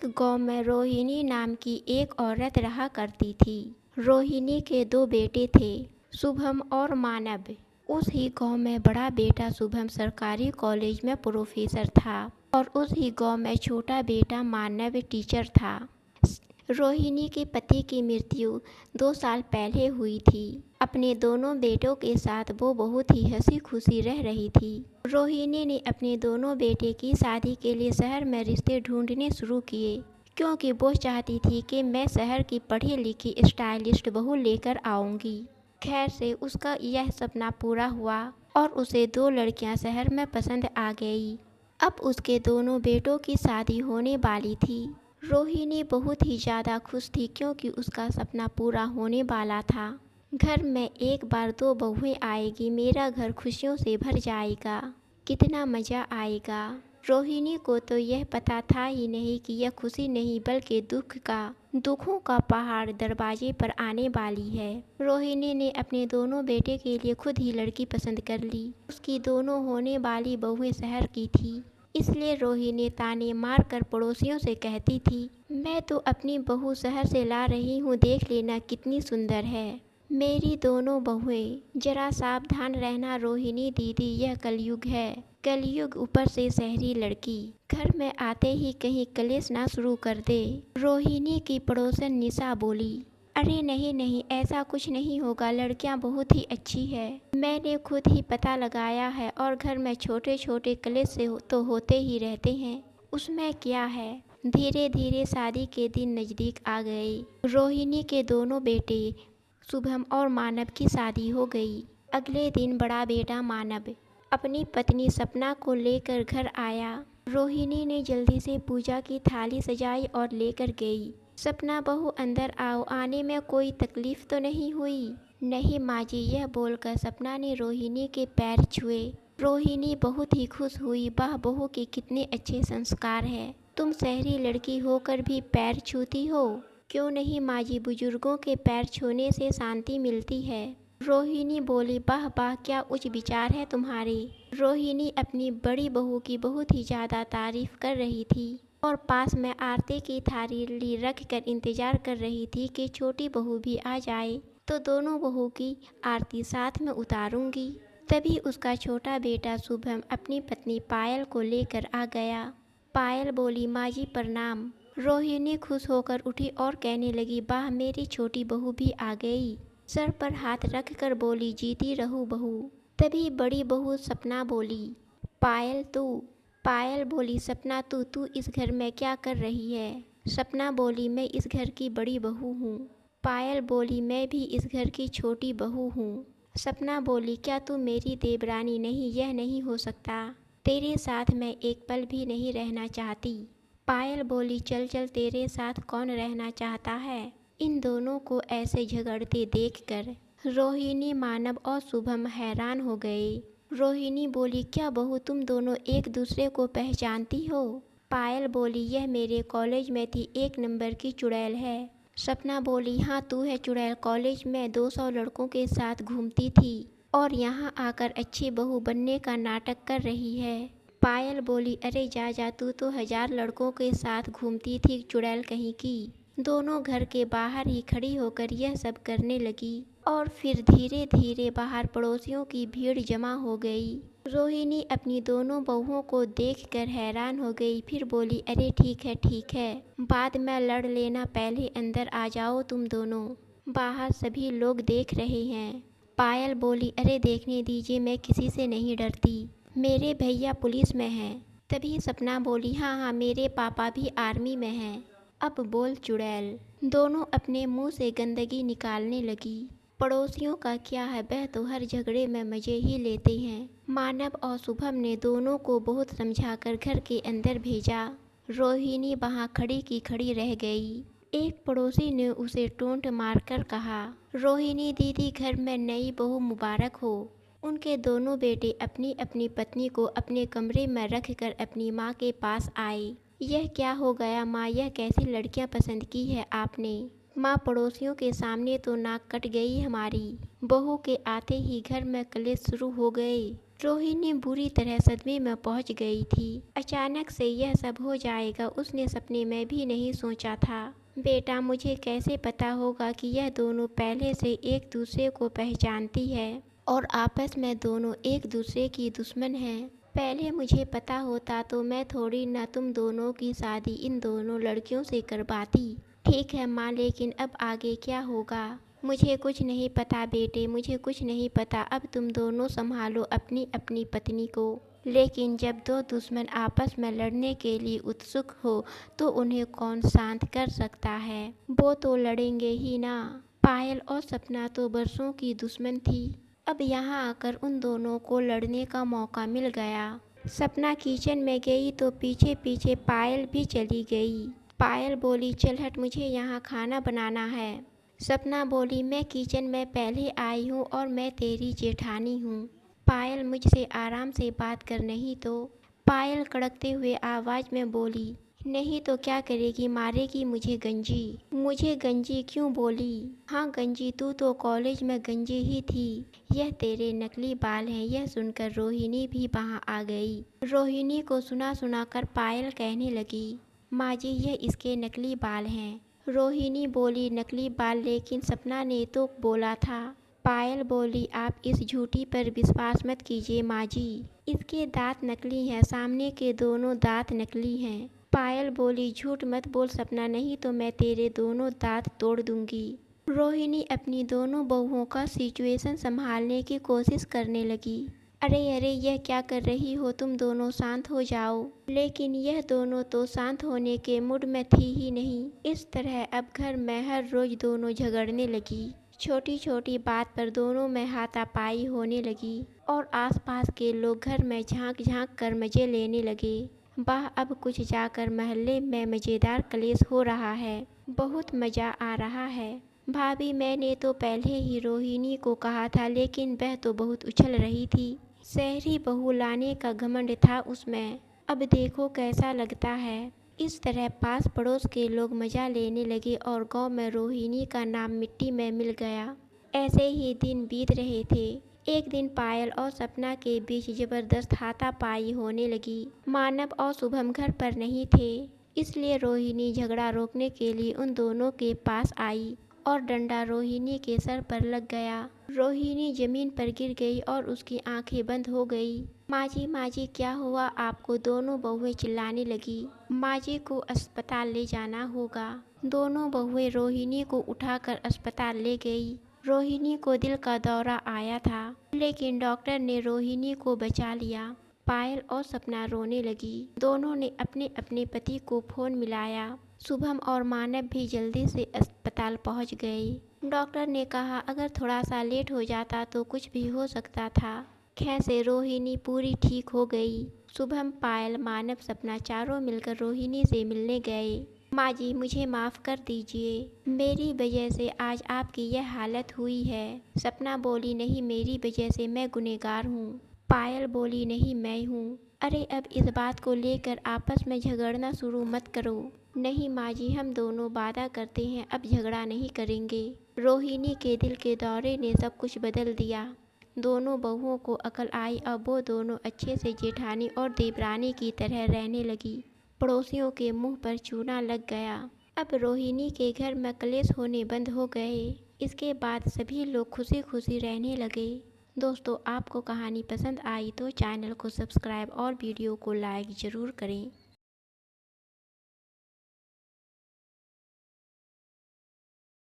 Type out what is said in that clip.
एक गांव में रोहिणी नाम की एक औरत रहा करती थी। रोहिणी के दो बेटे थे, शुभम और मानव। उस ही गांव में बड़ा बेटा शुभम सरकारी कॉलेज में प्रोफेसर था और उस ही गांव में छोटा बेटा मानव टीचर था। रोहिणी के पति की मृत्यु 2 साल पहले हुई थी। अपने दोनों बेटों के साथ वो बहुत ही हंसी खुशी रह रही थी। रोहिणी ने अपने दोनों बेटे की शादी के लिए शहर में रिश्ते ढूंढने शुरू किए, क्योंकि वो चाहती थी कि मैं शहर की पढ़ी लिखी स्टाइलिस्ट बहू लेकर आऊंगी। खैर से उसका यह सपना पूरा हुआ और उसे 2 लड़कियां शहर में पसंद आ गई। अब उसके दोनों बेटों की शादी होने वाली थी। रोहिणी बहुत ही ज़्यादा खुश थी, क्योंकि उसका सपना पूरा होने वाला था। घर में एक बार 2 बहुएं आएगी, मेरा घर खुशियों से भर जाएगा, कितना मज़ा आएगा। रोहिणी को तो यह पता था ही नहीं कि यह खुशी नहीं बल्कि दुखों का पहाड़ दरवाजे पर आने वाली है। रोहिणी ने अपने दोनों बेटे के लिए खुद ही लड़की पसंद कर ली। उसकी दोनों होने वाली बहुएं शहर की थी, इसलिए रोहिणी ताने मार कर पड़ोसियों से कहती थी, मैं तो अपनी बहू शहर से ला रही हूँ, देख लेना कितनी सुंदर है मेरी दोनों बहुएं। जरा सावधान रहना रोहिणी दीदी, यह कलयुग है, कलयुग, ऊपर से शहरी लड़की, घर में आते ही कहीं कलेश ना शुरू कर दे। रोहिणी की पड़ोसन निशा बोली, अरे नहीं नहीं, ऐसा कुछ नहीं होगा, लड़कियां बहुत ही अच्छी है, मैंने खुद ही पता लगाया है, और घर में छोटे छोटे कलेश से तो होते ही रहते हैं, उसमें क्या है। धीरे धीरे शादी के दिन नज़दीक आ गए। रोहिणी के दोनों बेटे शुभम और मानव की शादी हो गई। अगले दिन बड़ा बेटा मानव अपनी पत्नी सपना को लेकर घर आया। रोहिणी ने जल्दी से पूजा की थाली सजाई और लेकर गई। सपना बहू अंदर आओ, आने में कोई तकलीफ तो नहीं हुई? नहीं माँ जी, यह बोलकर सपना ने रोहिणी के पैर छुए। रोहिणी बहुत ही खुश हुई, वाह बहू के कितने अच्छे संस्कार हैं, तुम शहरी लड़की होकर भी पैर छूती हो। क्यों नहीं माँ जी, बुजुर्गों के पैर छूने से शांति मिलती है। रोहिणी बोली, वाह वाह, क्या उच्च विचार है तुम्हारे। रोहिणी अपनी बड़ी बहू की बहुत ही ज़्यादा तारीफ कर रही थी और पास में आरती की थाली रख कर इंतजार कर रही थी कि छोटी बहू भी आ जाए तो दोनों बहू की आरती साथ में उतारूंगी। तभी उसका छोटा बेटा शुभम अपनी पत्नी पायल को लेकर आ गया। पायल बोली, माँ जी प्रणाम। रोहिणी खुश होकर उठी और कहने लगी, वाह मेरी छोटी बहू भी आ गई। सर पर हाथ रख कर बोली, जीती रहू बहू। तभी बड़ी बहू सपना बोली, पायल तू। पायल बोली, सपना तू इस घर में क्या कर रही है। सपना बोली, मैं इस घर की बड़ी बहू हूँ। पायल बोली, मैं भी इस घर की छोटी बहू हूँ। सपना बोली, क्या तू मेरी देवरानी नहीं, यह नहीं हो सकता, तेरे साथ मैं एक पल भी नहीं रहना चाहती। पायल बोली, चल चल, तेरे साथ कौन रहना चाहता है। इन दोनों को ऐसे झगड़ते देखकर रोहिणी, मानव और शुभम हैरान हो गए। रोहिणी बोली, क्या बहू तुम दोनों एक दूसरे को पहचानती हो। पायल बोली, यह मेरे कॉलेज में थी, 1 नंबर की चुड़ैल है। सपना बोली, हाँ तू है चुड़ैल, कॉलेज में 200 लड़कों के साथ घूमती थी और यहाँ आकर अच्छी बहू बनने का नाटक कर रही है। पायल बोली, अरे जा जा, तू तो 1000 लड़कों के साथ घूमती थी चुड़ैल कहीं की। दोनों घर के बाहर ही खड़ी होकर यह सब करने लगी और फिर धीरे धीरे बाहर पड़ोसियों की भीड़ जमा हो गई। रोहिणी अपनी दोनों बहुओं को देखकर हैरान हो गई, फिर बोली, अरे ठीक है, बाद में लड़ लेना, पहले अंदर आ जाओ तुम दोनों, बाहर सभी लोग देख रहे हैं। पायल बोली, अरे देखने दीजिए, मैं किसी से नहीं डरती, मेरे भैया पुलिस में हैं। तभी सपना बोली, हाँ हाँ, मेरे पापा भी आर्मी में हैं। अब बोल चुड़ैल। दोनों अपने मुंह से गंदगी निकालने लगी। पड़ोसियों का क्या है, वह तो हर झगड़े में मजे ही लेते हैं। मानव और शुभम ने दोनों को बहुत समझाकर घर के अंदर भेजा। रोहिणी वहां खड़ी की खड़ी रह गई। एक पड़ोसी ने उसे टोंट मारकर कहा, रोहिणी दीदी, घर में नई बहू मुबारक हो। उनके दोनों बेटे अपनी अपनी पत्नी को अपने कमरे में रखकर अपनी माँ के पास आए। यह क्या हो गया माँ, यह कैसी लड़कियां पसंद की है आपने। माँ, पड़ोसियों के सामने तो नाक कट गई हमारी। बहू के आते ही घर में कलेश शुरू हो गए। रोहिणी बुरी तरह सदमे में पहुंच गई थी। अचानक से यह सब हो जाएगा उसने सपने में भी नहीं सोचा था। बेटा, मुझे कैसे पता होगा कि यह दोनों पहले से एक दूसरे को पहचानती है और आपस में दोनों एक दूसरे की दुश्मन हैं। पहले मुझे पता होता तो मैं थोड़ी न तुम दोनों की शादी इन दोनों लड़कियों से करवाती। ठीक है माँ, लेकिन अब आगे क्या होगा? मुझे कुछ नहीं पता बेटे, मुझे कुछ नहीं पता। अब तुम दोनों संभालो अपनी अपनी पत्नी को। लेकिन जब दो दुश्मन आपस में लड़ने के लिए उत्सुक हो तो उन्हें कौन शांत कर सकता है? वो तो लड़ेंगे ही ना। पायल और सपना तो बरसों की दुश्मन थी। अब यहाँ आकर उन दोनों को लड़ने का मौका मिल गया। सपना किचन में गई तो पीछे पीछे पायल भी चली गई। पायल बोली, चल हट, मुझे यहाँ खाना बनाना है। सपना बोली, मैं किचन में पहले आई हूँ और मैं तेरी जेठानी हूँ। पायल, मुझसे आराम से बात कर, नहीं तो। पायल कड़कते हुए आवाज़ में बोली, नहीं तो क्या करेगी? मारेगी मुझे गंजी। मुझे गंजी क्यों बोली? हाँ गंजी, तू तो कॉलेज में गंजी ही थी। यह तेरे नकली बाल हैं। यह सुनकर रोहिणी भी वहाँ आ गई। रोहिणी को सुना सुना कर पायल कहने लगी, माँ जी, यह इसके नकली बाल हैं। रोहिणी बोली, नकली बाल? लेकिन सपना ने तो बोला था। पायल बोली, आप इस झूठी पर विश्वास मत कीजिए माँ जी। इसके दांत नकली हैं, सामने के दोनों दांत नकली हैं। पायल बोली, झूठ मत बोल सपना, नहीं तो मैं तेरे दोनों दांत तोड़ दूंगी। रोहिणी अपनी दोनों बहुओं का सिचुएशन संभालने की कोशिश करने लगी। अरे अरे, यह क्या कर रही हो तुम दोनों? शांत हो जाओ। लेकिन यह दोनों तो शांत होने के मूड में थी ही नहीं। इस तरह अब घर में हर रोज दोनों झगड़ने लगी। छोटी छोटी बात पर दोनों में हाथापाई होने लगी और आसपास के लोग घर में झांक झांक कर मजे लेने लगे। वाह, अब कुछ जाकर मोहल्ले में मज़ेदार कलेश हो रहा है। बहुत मज़ा आ रहा है। भाभी, मैंने तो पहले ही रोहिणी को कहा था, लेकिन वह तो बहुत उछल रही थी। शहरी बहू लाने का घमंड था उसमें। अब देखो कैसा लगता है। इस तरह पास पड़ोस के लोग मज़ा लेने लगे और गांव में रोहिणी का नाम मिट्टी में मिल गया। ऐसे ही दिन बीत रहे थे। एक दिन पायल और सपना के बीच जबरदस्त हाथापाई होने लगी। मानव और शुभम घर पर नहीं थे, इसलिए रोहिणी झगड़ा रोकने के लिए उन दोनों के पास आई और डंडा रोहिणी के सर पर लग गया। रोहिणी जमीन पर गिर गई और उसकी आंखें बंद हो गई। माँ जी क्या हुआ आपको? दोनों बहुएं चिल्लाने लगी। माँ जी को अस्पताल ले जाना होगा। दोनों बहुएं रोहिणी को उठाकर अस्पताल ले गई। रोहिणी को दिल का दौरा आया था, लेकिन डॉक्टर ने रोहिणी को बचा लिया। पायल और सपना रोने लगी। दोनों ने अपने अपने पति को फोन मिलाया। शुभम और मानव भी जल्दी से अस्पताल पहुंच गए। डॉक्टर ने कहा अगर थोड़ा सा लेट हो जाता तो कुछ भी हो सकता था। खैर से रोहिणी पूरी ठीक हो गई। शुभम, पायल, मानव, सपना चारों मिलकर रोहिणी से मिलने गए। माँ जी, मुझे माफ़ कर दीजिए। मेरी वजह से आज आपकी यह हालत हुई है। सपना बोली, नहीं मेरी वजह से, मैं गुनहगार हूँ। पायल बोली, नहीं मैं हूँ। अरे अब इस बात को लेकर आपस में झगड़ना शुरू मत करो। नहीं माँ जी, हम दोनों वादा करते हैं अब झगड़ा नहीं करेंगे। रोहिणी के दिल के दौरे ने सब कुछ बदल दिया। दोनों बहुओं को अकल आई। अब वो दोनों अच्छे से जेठानी और देवरानी की तरह रहने लगी। पड़ोसियों के मुंह पर चूना लग गया। अब रोहिणी के घर में कलेश होने बंद हो गए। इसके बाद सभी लोग खुशी खुशी रहने लगे। दोस्तों, आपको कहानी पसंद आई तो चैनल को सब्सक्राइब और वीडियो को लाइक ज़रूर करें।